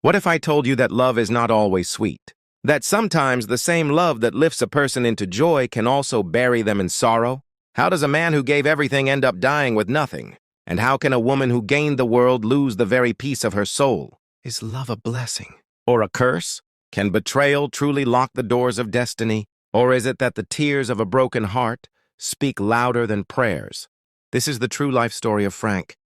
What if I told you that love is not always sweet? That sometimes the same love that lifts a person into joy can also bury them in sorrow? How does a man who gave everything end up dying with nothing? And how can a woman who gained the world lose the very peace of her soul? Is love a blessing or a curse? Can betrayal truly lock the doors of destiny? Or is it that the tears of a broken heart speak louder than prayers? This is the true life story of Frank,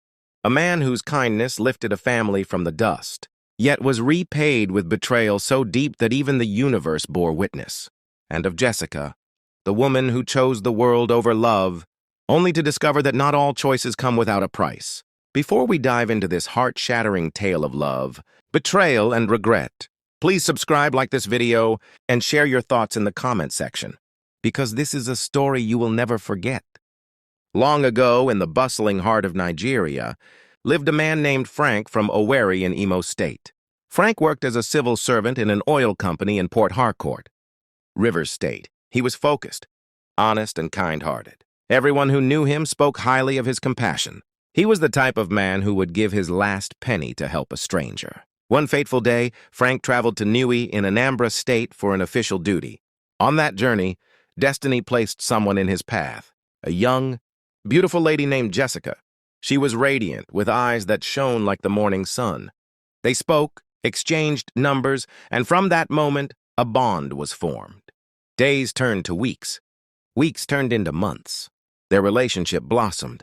a man whose kindness lifted a family from the dust, yet was repaid with betrayal so deep that even the universe bore witness. And of Jessica, the woman who chose the world over love, only to discover that not all choices come without a price. Before we dive into this heart-shattering tale of love, betrayal, and regret, please subscribe, like this video, and share your thoughts in the comment section, because this is a story you will never forget. Long ago, in the bustling heart of Nigeria, lived a man named Frank from Owerri in Imo State. Frank worked as a civil servant in an oil company in Port Harcourt, Rivers State. He was focused, honest, and kind-hearted. Everyone who knew him spoke highly of his compassion. He was the type of man who would give his last penny to help a stranger. One fateful day, Frank traveled to Niue in Anambra State for an official duty. On that journey, destiny placed someone in his path, a young, beautiful lady named Jessica. She was radiant, with eyes that shone like the morning sun. They spoke, exchanged numbers, and from that moment, a bond was formed. Days turned to weeks. Weeks turned into months. Their relationship blossomed.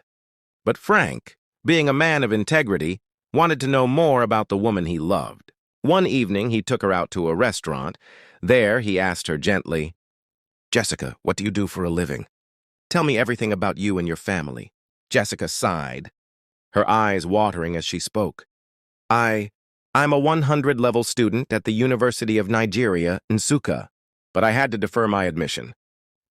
But Frank, being a man of integrity, wanted to know more about the woman he loved. One evening, he took her out to a restaurant. There, he asked her gently, "Jessica, what do you do for a living? Tell me everything about you and your family." Jessica sighed, her eyes watering as she spoke. I'm a 100-level student at the University of Nigeria, Nsukka, but I had to defer my admission.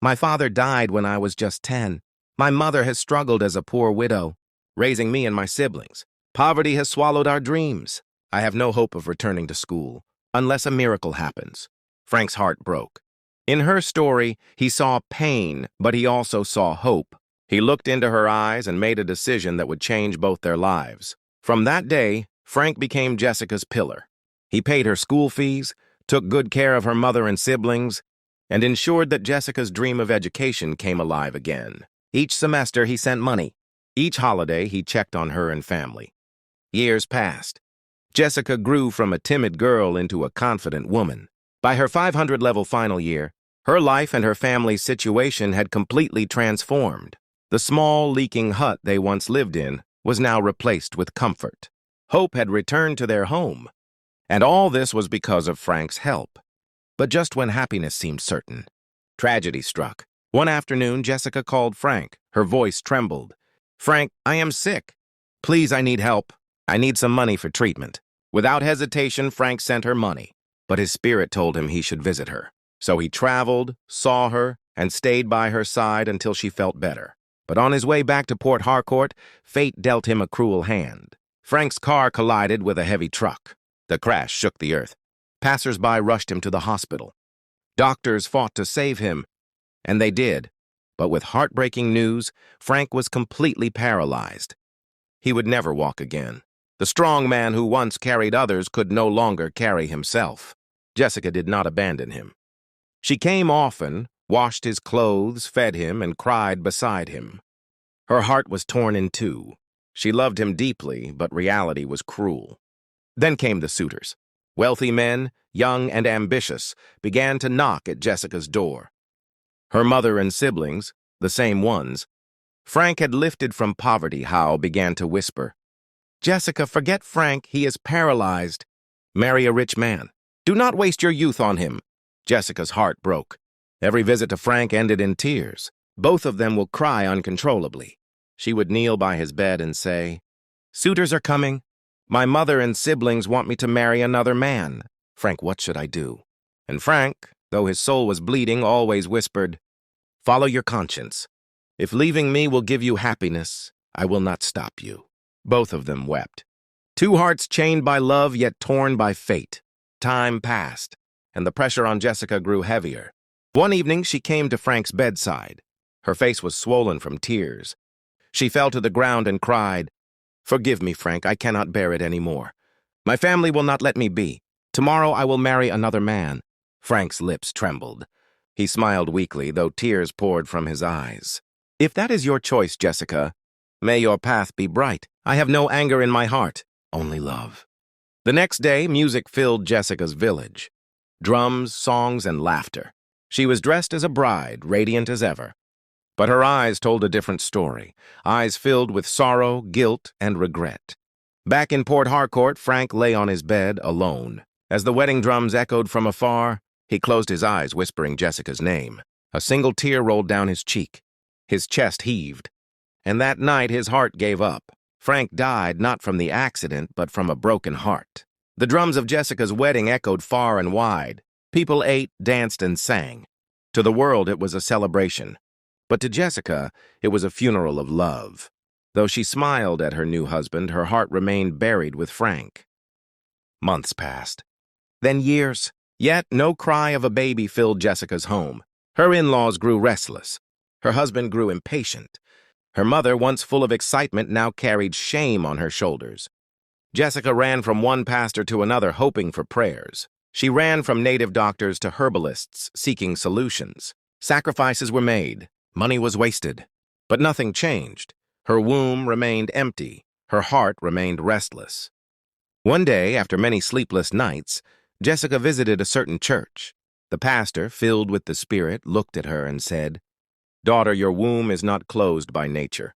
My father died when I was just 10. My mother has struggled as a poor widow, raising me and my siblings. Poverty has swallowed our dreams. I have no hope of returning to school, unless a miracle happens. Frank's heart broke. In her story, he saw pain, but he also saw hope. He looked into her eyes and made a decision that would change both their lives. From that day, Frank became Jessica's pillar. He paid her school fees, took good care of her mother and siblings, and ensured that Jessica's dream of education came alive again. Each semester, he sent money. Each holiday, he checked on her and family. Years passed. Jessica grew from a timid girl into a confident woman. By her 500-level final year, her life and her family's situation had completely transformed. The small, leaking hut they once lived in was now replaced with comfort. Hope had returned to their home. And all this was because of Frank's help. But just when happiness seemed certain, tragedy struck. One afternoon, Jessica called Frank. Her voice trembled. "Frank, I am sick. Please, I need help. I need some money for treatment." Without hesitation, Frank sent her money. But his spirit told him he should visit her. So he traveled, saw her, and stayed by her side until she felt better. But on his way back to Port Harcourt, fate dealt him a cruel hand. Frank's car collided with a heavy truck. The crash shook the earth. Passers-by rushed him to the hospital. Doctors fought to save him, and they did. But with heartbreaking news, Frank was completely paralyzed. He would never walk again. The strong man who once carried others could no longer carry himself. Jessica did not abandon him. She came often, washed his clothes, fed him, and cried beside him. Her heart was torn in two. She loved him deeply, but reality was cruel. Then came the suitors. Wealthy men, young and ambitious, began to knock at Jessica's door. Her mother and siblings, the same ones, Frank had lifted from poverty, Howe began to whisper. "Jessica, forget Frank, he is paralyzed. Marry a rich man. Do not waste your youth on him." Jessica's heart broke. Every visit to Frank ended in tears. Both of them will cry uncontrollably. She would kneel by his bed and say, "Suitors are coming. My mother and siblings want me to marry another man. Frank, what should I do?" And Frank, though his soul was bleeding, always whispered, "Follow your conscience. If leaving me will give you happiness, I will not stop you." Both of them wept. Two hearts chained by love yet torn by fate. Time passed, and the pressure on Jessica grew heavier. One evening, she came to Frank's bedside. Her face was swollen from tears. She fell to the ground and cried, "Forgive me, Frank, I cannot bear it anymore. My family will not let me be. Tomorrow I will marry another man. Frank's lips trembled. He smiled weakly, though tears poured from his eyes. If that is your choice, Jessica, may your path be bright. I have no anger in my heart, only love. The next day, music filled Jessica's village. Drums, songs, and laughter. She was dressed as a bride, radiant as ever. But her eyes told a different story, eyes filled with sorrow, guilt, and regret. Back in Port Harcourt, Frank lay on his bed, alone. As the wedding drums echoed from afar, he closed his eyes, whispering Jessica's name. A single tear rolled down his cheek. His chest heaved. And that night, his heart gave up. Frank died not from the accident, but from a broken heart. The drums of Jessica's wedding echoed far and wide. People ate, danced, and sang. To the world, it was a celebration. But to Jessica, it was a funeral of love. Though she smiled at her new husband, her heart remained buried with Frank. Months passed. Then years. Yet no cry of a baby filled Jessica's home. Her in-laws grew restless. Her husband grew impatient. Her mother, once full of excitement, now carried shame on her shoulders. Jessica ran from one pastor to another, hoping for prayers. She ran from native doctors to herbalists, seeking solutions. Sacrifices were made. Money was wasted. But nothing changed. Her womb remained empty. Her heart remained restless. One day, after many sleepless nights, Jessica visited a certain church. The pastor, filled with the Spirit, looked at her and said, "Daughter, your womb is not closed by nature.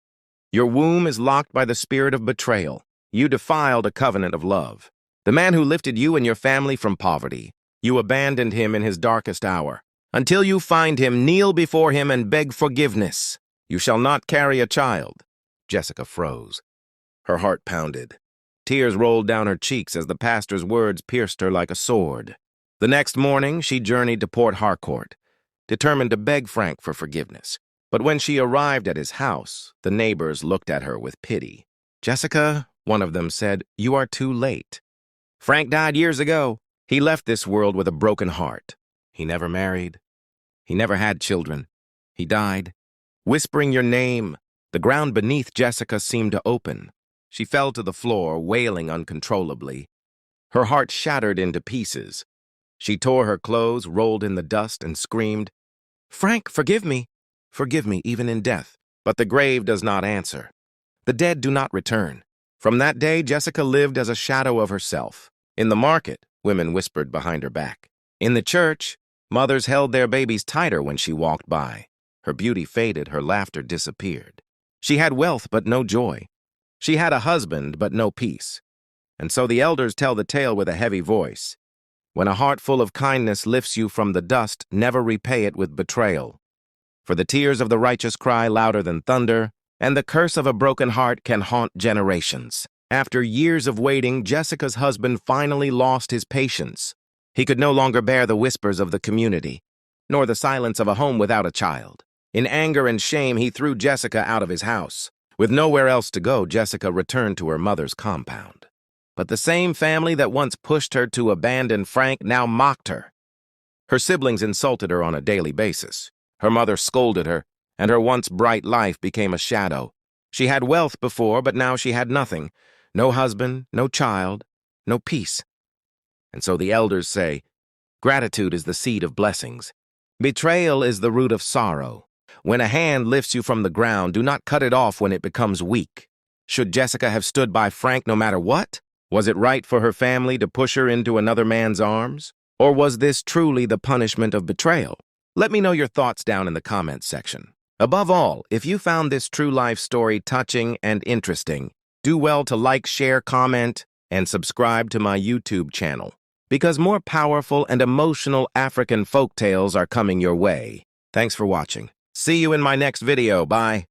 Your womb is locked by the spirit of betrayal. You defiled a covenant of love. The man who lifted you and your family from poverty, you abandoned him in his darkest hour. Until you find him, kneel before him and beg forgiveness. You shall not carry a child." Jessica froze. Her heart pounded. Tears rolled down her cheeks as the pastor's words pierced her like a sword. The next morning, she journeyed to Port Harcourt, determined to beg Frank for forgiveness. But when she arrived at his house, the neighbors looked at her with pity. "Jessica," one of them said, "you are too late. Frank died years ago. He left this world with a broken heart. He never married. He never had children. He died." Whispering your name, the ground beneath Jessica seemed to open. She fell to the floor, wailing uncontrollably. Her heart shattered into pieces. She tore her clothes, rolled in the dust, and screamed, "Frank, forgive me. Forgive me even in death." But the grave does not answer. The dead do not return. From that day, Jessica lived as a shadow of herself. In the market, women whispered behind her back. In the church, mothers held their babies tighter when she walked by. Her beauty faded, her laughter disappeared. She had wealth but no joy. She had a husband but no peace. And so the elders tell the tale with a heavy voice. When a heart full of kindness lifts you from the dust, never repay it with betrayal. For the tears of the righteous cry louder than thunder, and the curse of a broken heart can haunt generations. After years of waiting, Jessica's husband finally lost his patience. He could no longer bear the whispers of the community, nor the silence of a home without a child. In anger and shame, he threw Jessica out of his house. With nowhere else to go, Jessica returned to her mother's compound. But the same family that once pushed her to abandon Frank now mocked her. Her siblings insulted her on a daily basis. Her mother scolded her, and her once bright life became a shadow. She had wealth before, but now she had nothing. No husband, no child, no peace. And so the elders say, gratitude is the seed of blessings. Betrayal is the root of sorrow. When a hand lifts you from the ground, do not cut it off when it becomes weak. Should Jessica have stood by Frank no matter what? Was it right for her family to push her into another man's arms? Or was this truly the punishment of betrayal? Let me know your thoughts down in the comments section. Above all, if you found this true life story touching and interesting, do well to like, share, comment, and subscribe to my YouTube channel, because more powerful and emotional African folktales are coming your way. Thanks for watching. See you in my next video. Bye.